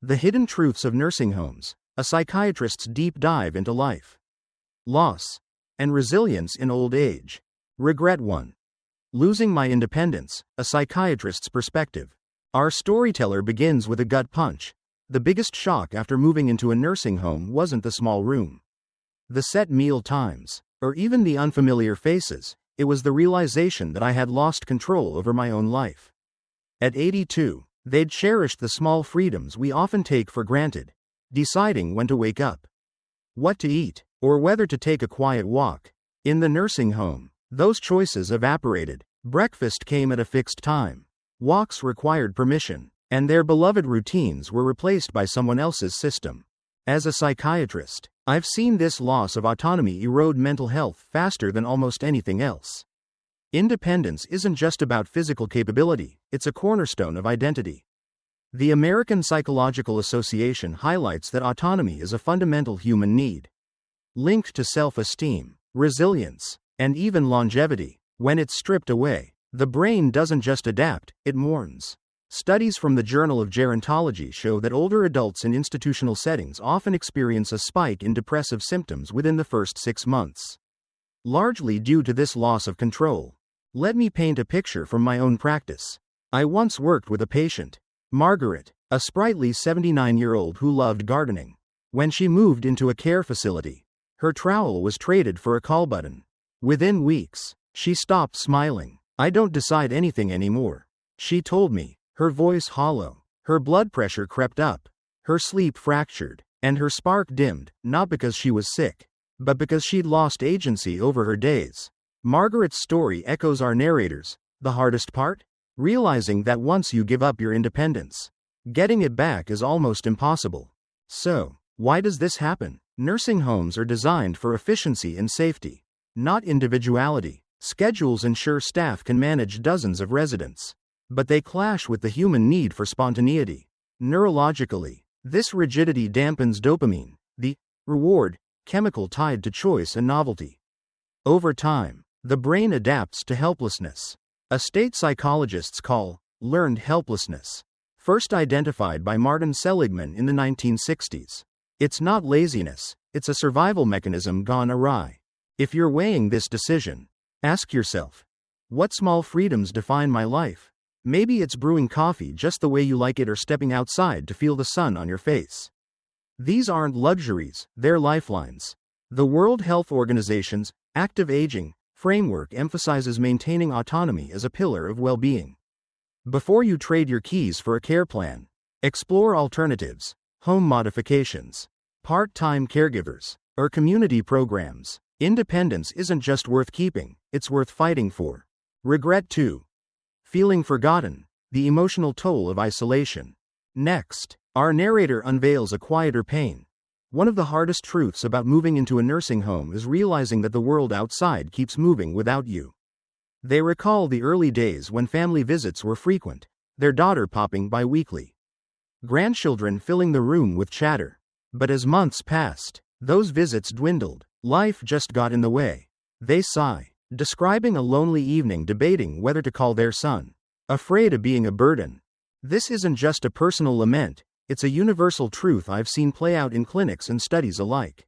The Hidden Truths of Nursing Homes, a psychiatrist's deep dive into life, loss, and resilience in old age. Regret 1. Losing my independence, a psychiatrist's perspective. Our storyteller begins with a gut punch. The biggest shock after moving into a nursing home wasn't the small room, the set meal times, or even the unfamiliar faces. It was the realization that I had lost control over my own life. At 82, they'd cherished the small freedoms we often take for granted, deciding when to wake up, what to eat, or whether to take a quiet walk. In the nursing home, those choices evaporated. Breakfast came at a fixed time. Walks required permission, and their beloved routines were replaced by someone else's system. As a psychiatrist, I've seen this loss of autonomy erode mental health faster than almost anything else. Independence isn't just about physical capability, it's a cornerstone of identity. The American Psychological Association highlights that autonomy is a fundamental human need, linked to self-esteem, resilience, and even longevity. When it's stripped away, the brain doesn't just adapt, it mourns. Studies from the Journal of Gerontology show that older adults in institutional settings often experience a spike in depressive symptoms within the first 6 months, largely due to this loss of control. Let me paint a picture from my own practice. I once worked with a patient, Margaret, a sprightly 79-year-old who loved gardening. When she moved into a care facility, her trowel was traded for a call button. Within weeks, she stopped smiling. "I don't decide anything anymore," she told me, her voice hollow. Her blood pressure crept up, her sleep fractured, and her spark dimmed, not because she was sick, but because she'd lost agency over her days. Margaret's story echoes our narrator's. The hardest part? Realizing that once you give up your independence, getting it back is almost impossible. So, why does this happen? Nursing homes are designed for efficiency and safety, not individuality. Schedules ensure staff can manage dozens of residents, but they clash with the human need for spontaneity. Neurologically, this rigidity dampens dopamine, the reward chemical tied to choice and novelty. Over time, the brain adapts to helplessness, a state psychologists call learned helplessness, first identified by Martin Seligman in the 1960s. It's not laziness, it's a survival mechanism gone awry. If you're weighing this decision, ask yourself, what small freedoms define my life? Maybe it's brewing coffee just the way you like it or stepping outside to feel the sun on your face. These aren't luxuries, they're lifelines. The World Health Organization's active aging framework emphasizes maintaining autonomy as a pillar of well-being. Before you trade your keys for a care plan, explore alternatives, home modifications, part-time caregivers, or community programs. Independence isn't just worth keeping, it's worth fighting for. Regret 2. Feeling forgotten, the emotional toll of isolation. Next, our narrator unveils a quieter pain. One of the hardest truths about moving into a nursing home is realizing that the world outside keeps moving without you. They recall the early days when family visits were frequent, their daughter popping by weekly, grandchildren filling the room with chatter. But as months passed, those visits dwindled. Life just got in the way. They sigh, describing a lonely evening debating whether to call their son, afraid of being a burden. This isn't just a personal lament, it's a universal truth I've seen play out in clinics and studies alike.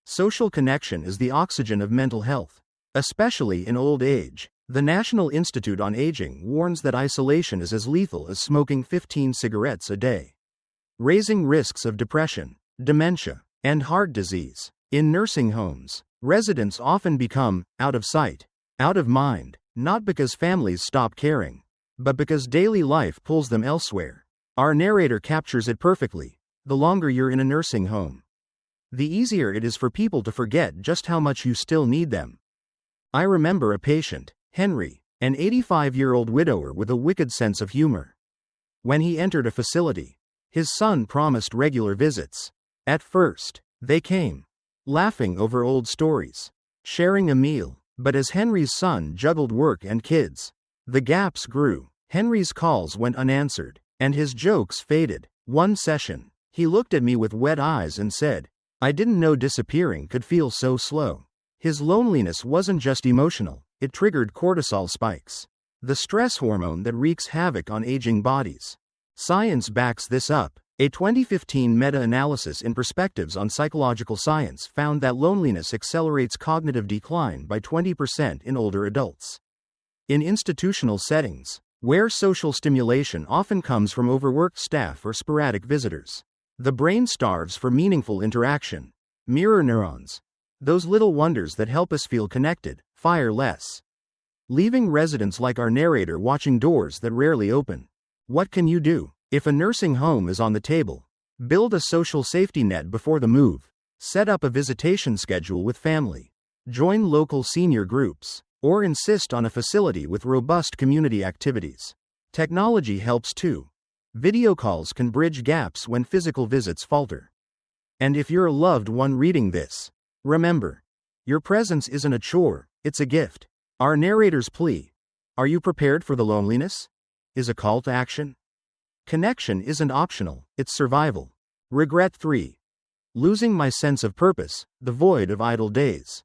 Social connection is the oxygen of mental health, especially in old age. The National Institute on Aging warns that isolation is as lethal as smoking 15 cigarettes a day, raising risks of depression, dementia, and heart disease. In nursing homes, residents often become out of sight, out of mind, not because families stop caring, but because daily life pulls them elsewhere. Our narrator captures it perfectly. The longer you're in a nursing home, the easier it is for people to forget just how much you still need them. I remember a patient, Henry, an 85-year-old widower with a wicked sense of humor. When he entered a facility, his son promised regular visits. At first, they came, laughing over old stories, sharing a meal. But as Henry's son juggled work and kids, the gaps grew. Henry's calls went unanswered, and his jokes faded. One session, he looked at me with wet eyes and said, "I didn't know disappearing could feel so slow." His loneliness wasn't just emotional, it triggered cortisol spikes, the stress hormone that wreaks havoc on aging bodies. Science backs this up. A 2015 meta-analysis in Perspectives on Psychological Science found that loneliness accelerates cognitive decline by 20% in older adults. In institutional settings, where social stimulation often comes from overworked staff or sporadic visitors, the brain starves for meaningful interaction. Mirror neurons, those little wonders that help us feel connected, fire less, leaving residents like our narrator watching doors that rarely open. What can you do? If a nursing home is on the table, build a social safety net before the move, set up a visitation schedule with family, join local senior groups, or insist on a facility with robust community activities. Technology helps too. Video calls can bridge gaps when physical visits falter. And if you're a loved one reading this, remember, your presence isn't a chore, it's a gift. Our narrator's plea, "Are you prepared for the loneliness?" is a call to action. Connection isn't optional, it's survival. Regret 3. Losing my sense of purpose, the void of idle days.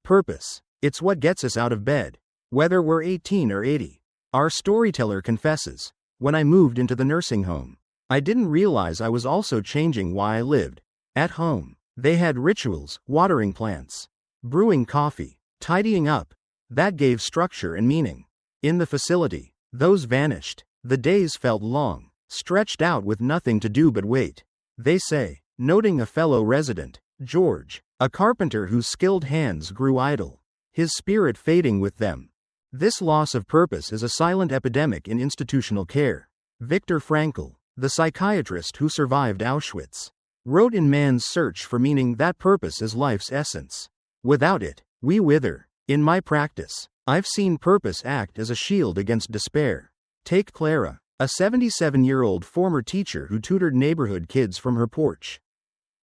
Purpose. It's what gets us out of bed, whether we're 18 or 80. Our storyteller confesses, "When I moved into the nursing home, I didn't realize I was also changing why I lived." At home, they had rituals, watering plants, brewing coffee, tidying up. That gave structure and meaning. In the facility, those vanished. The days felt long, stretched out with nothing to do but wait. They say, noting a fellow resident, George, a carpenter whose skilled hands grew idle, his spirit fading with them. This loss of purpose is a silent epidemic in institutional care. Viktor Frankl, the psychiatrist who survived Auschwitz, wrote in Man's Search for Meaning that purpose is life's essence. Without it, we wither. In my practice, I've seen purpose act as a shield against despair. Take Clara, a 77-year-old former teacher who tutored neighborhood kids from her porch.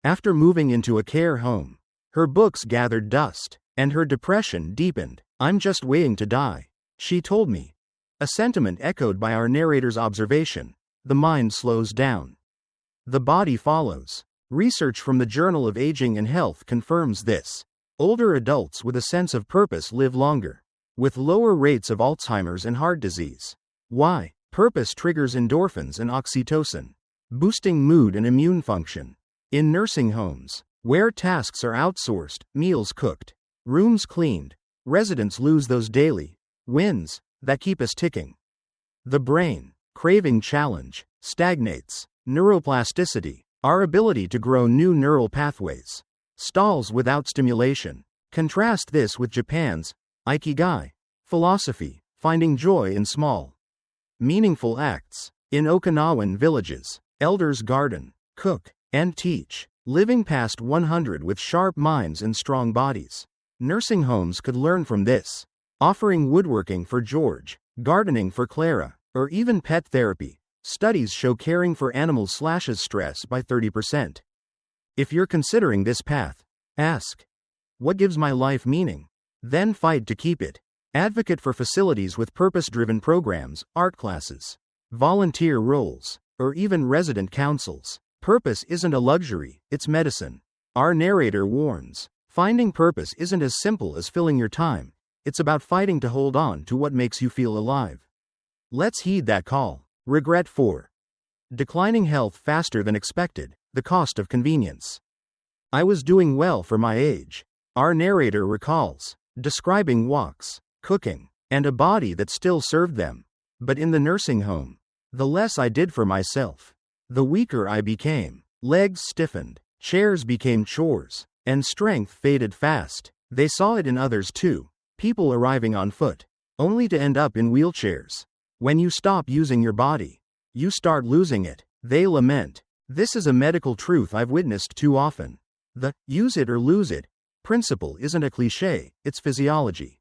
After moving into a care home, her books gathered dust, and her depression deepened. "I'm just waiting to die," she told me. A sentiment echoed by our narrator's observation. The mind slows down. The body follows. Research from the Journal of Aging and Health confirms this. Older adults with a sense of purpose live longer, with lower rates of Alzheimer's and heart disease. Why? Purpose triggers endorphins and oxytocin, boosting mood and immune function. In nursing homes, where tasks are outsourced, meals cooked, rooms cleaned, residents lose those daily wins that keep us ticking. The brain, craving challenge, stagnates. Neuroplasticity, our ability to grow new neural pathways, stalls without stimulation. Contrast this with Japan's Ikigai philosophy, finding joy in small, meaningful acts. In Okinawan villages, elders garden, cook, and teach, living past 100 with sharp minds and strong bodies. Nursing homes could learn from this, offering woodworking for George, gardening for Clara, or even pet therapy. Studies show caring for animals slashes stress by 30%. If you're considering this path, ask, what gives my life meaning? Then fight to keep it. Advocate for facilities with purpose-driven programs, art classes, volunteer roles, or even resident councils. Purpose isn't a luxury, it's medicine. Our narrator warns, finding purpose isn't as simple as filling your time. It's about fighting to hold on to what makes you feel alive. Let's heed that call. Regret 4. Declining health faster than expected, the cost of convenience. I was doing well for my age, our narrator recalls, describing walks, cooking, and a body that still served them. But in the nursing home, the less I did for myself, the weaker I became. Legs stiffened, chairs became chores, and strength faded fast. They saw it in others too, people arriving on foot, only to end up in wheelchairs. When you stop using your body, you start losing it, they lament. This is a medical truth I've witnessed too often. The use it or lose it principle isn't a cliche, it's physiology.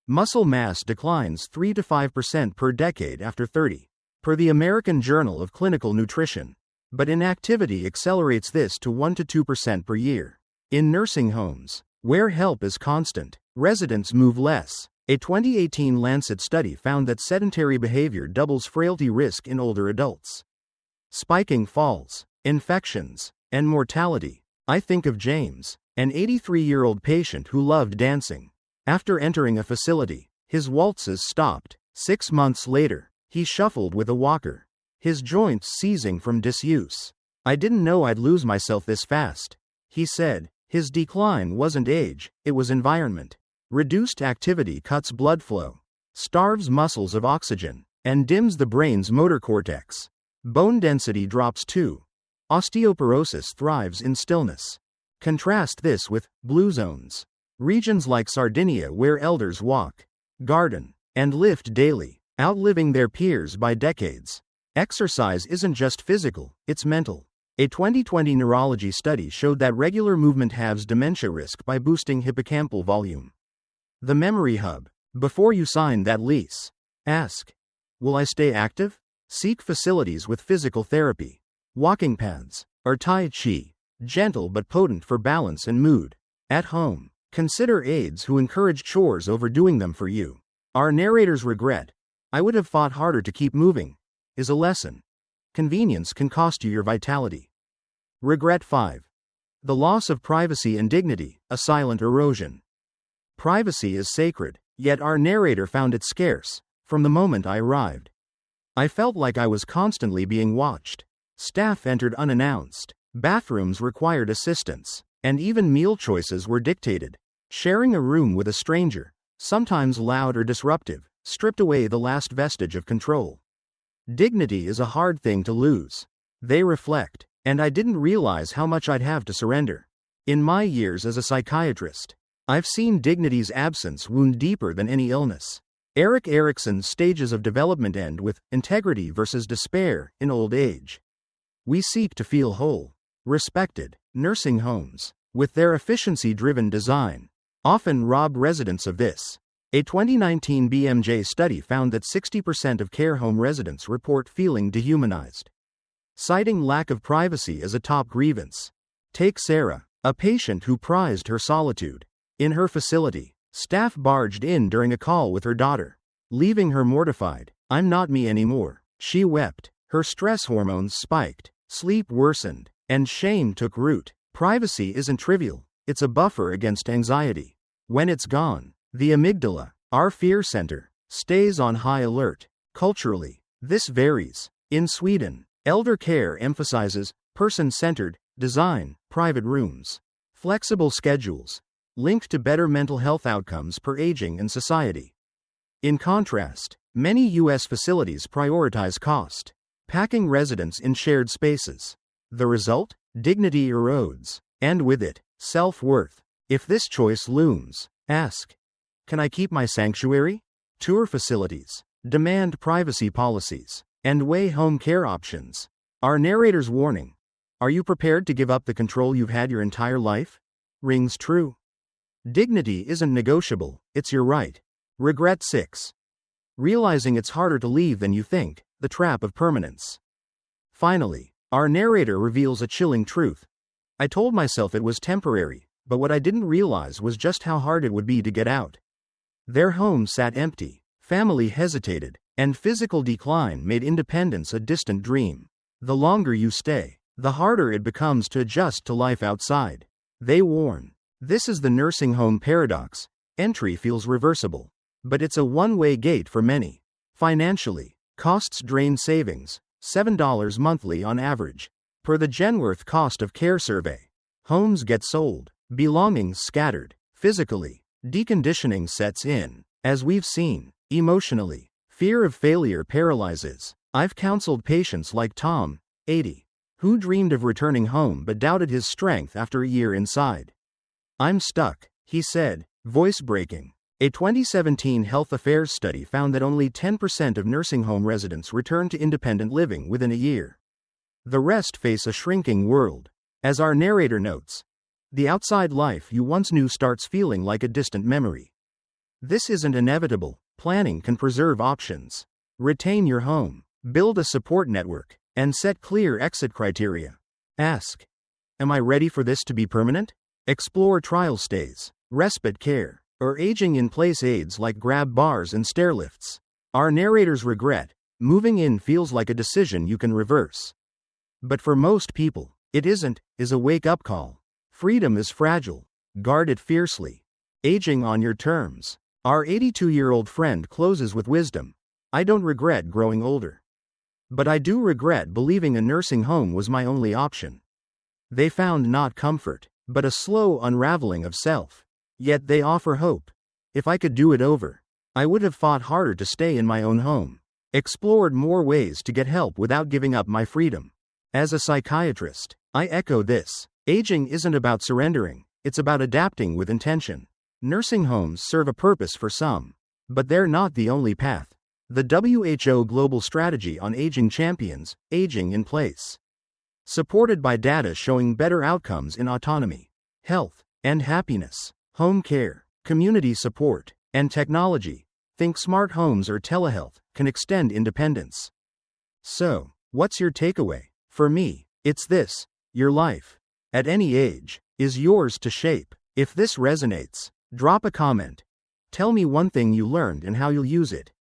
Muscle mass declines 3 to 5% per decade after 30, per the American Journal of Clinical Nutrition. But inactivity accelerates this to 1 to 2% per year. In nursing homes, where help is constant, residents move less. A 2018 Lancet study found that sedentary behavior doubles frailty risk in older adults, spiking falls, infections, and mortality. I think of James, an 83-year-old patient who loved dancing. After entering a facility, his waltzes stopped. 6 months later, he shuffled with a walker, his joints seizing from disuse. I didn't know I'd lose myself this fast, he said. His decline wasn't age, it was environment. Reduced activity cuts blood flow, starves muscles of oxygen, and dims the brain's motor cortex. Bone density drops too. Osteoporosis thrives in stillness. Contrast this with blue zones, regions like Sardinia where elders walk, garden, and lift daily, outliving their peers by decades. Exercise isn't just physical, it's mental. A 2020 neurology study showed that regular movement halves dementia risk by boosting hippocampal volume. The Memory Hub. Before you sign that lease, ask, will I stay active? Seek facilities with physical therapy, walking paths, or Tai Chi, gentle but potent for balance and mood. At home, consider aides who encourage chores over doing them for you. Our narrator's regret, I would have fought harder to keep moving, is a lesson. Convenience can cost you your vitality. Regret 5. The loss of privacy and dignity, a silent erosion. Privacy is sacred, yet our narrator found it scarce, from the moment I arrived. I felt like I was constantly being watched. Staff entered unannounced, bathrooms required assistance, and even meal choices were dictated. Sharing a room with a stranger, sometimes loud or disruptive, stripped away the last vestige of control. Dignity is a hard thing to lose. They reflect, and I didn't realize how much I'd have to surrender. In my years as a psychiatrist, I've seen dignity's absence wound deeper than any illness. Erik Erikson's stages of development end with integrity versus despair in old age. We seek to feel whole, respected. Nursing homes, with their efficiency-driven design, often rob residents of this. A 2019 BMJ study found that 60% of care home residents report feeling dehumanized, citing lack of privacy as a top grievance. Take Sarah, a patient who prized her solitude. In her facility, staff barged in during a call with her daughter, leaving her mortified. I'm not me anymore, she wept. Her stress hormones spiked, sleep worsened, and shame took root. Privacy isn't trivial, it's a buffer against anxiety. When it's gone, the amygdala, our fear center, stays on high alert. Culturally, this varies. In Sweden, elder care emphasizes person-centered design, private rooms, flexible schedules, linked to better mental health outcomes per aging and society. In contrast, many U.S. facilities prioritize cost, packing residents in shared spaces. The result? Dignity erodes, and with it, self-worth. If this choice looms, ask, can I keep my sanctuary? Tour facilities, demand privacy policies, and weigh home care options. Our narrator's warning, are you prepared to give up the control you've had your entire life? Rings true. Dignity isn't negotiable, it's your right. Regret 6. Realizing it's harder to leave than you think, the trap of permanence. Finally, our narrator reveals a chilling truth. I told myself it was temporary, but what I didn't realize was just how hard it would be to get out. Their home sat empty, family hesitated, and physical decline made independence a distant dream. The longer you stay, the harder it becomes to adjust to life outside. They warn, this is the nursing home paradox. Entry feels reversible, but it's a one-way gate for many. Financially, costs drain savings, $7 monthly on average. Per the Genworth Cost of Care Survey, homes get sold, belongings scattered. Physically, deconditioning sets in. As we've seen, emotionally, fear of failure paralyzes. I've counseled patients like Tom, 80, who dreamed of returning home but doubted his strength after a year inside. I'm stuck, he said, voice breaking. A 2017 Health Affairs study found that only 10% of nursing home residents return to independent living within a year. The rest face a shrinking world. As our narrator notes, the outside life you once knew starts feeling like a distant memory. This isn't inevitable. Planning can preserve options. Retain your home, build a support network, and set clear exit criteria. Ask, am I ready for this to be permanent? Explore trial stays, respite care, or aging-in-place aids like grab bars and stairlifts. Our narrator's regret, moving in feels like a decision you can reverse. But for most people, it isn't, is a wake-up call. Freedom is fragile. Guard it fiercely. Aging on your terms. Our 82-year-old friend closes with wisdom. I don't regret growing older. But I do regret believing a nursing home was my only option. They found not comfort, but a slow unraveling of self. Yet they offer hope. If I could do it over, I would have fought harder to stay in my own home, explored more ways to get help without giving up my freedom. As a psychiatrist, I echo this. Aging isn't about surrendering, it's about adapting with intention. Nursing homes serve a purpose for some, but they're not the only path. The WHO Global Strategy on Aging champions aging in place, supported by data showing better outcomes in autonomy, health, and happiness, home care, community support, and technology. Think smart homes or telehealth can extend independence. So, what's your takeaway? For me, it's this: your life, at any age, is yours to shape. If this resonates, drop a comment. Tell me one thing you learned and how you'll use it.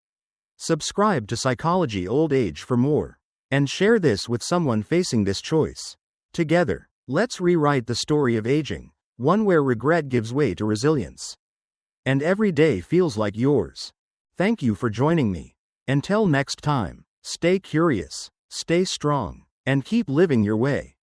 Subscribe to Psychology Old Age for more, and share this with someone facing this choice. Together, let's rewrite the story of aging, one where regret gives way to resilience, and every day feels like yours. Thank you for joining me. Until next time, stay curious, stay strong, and keep living your way.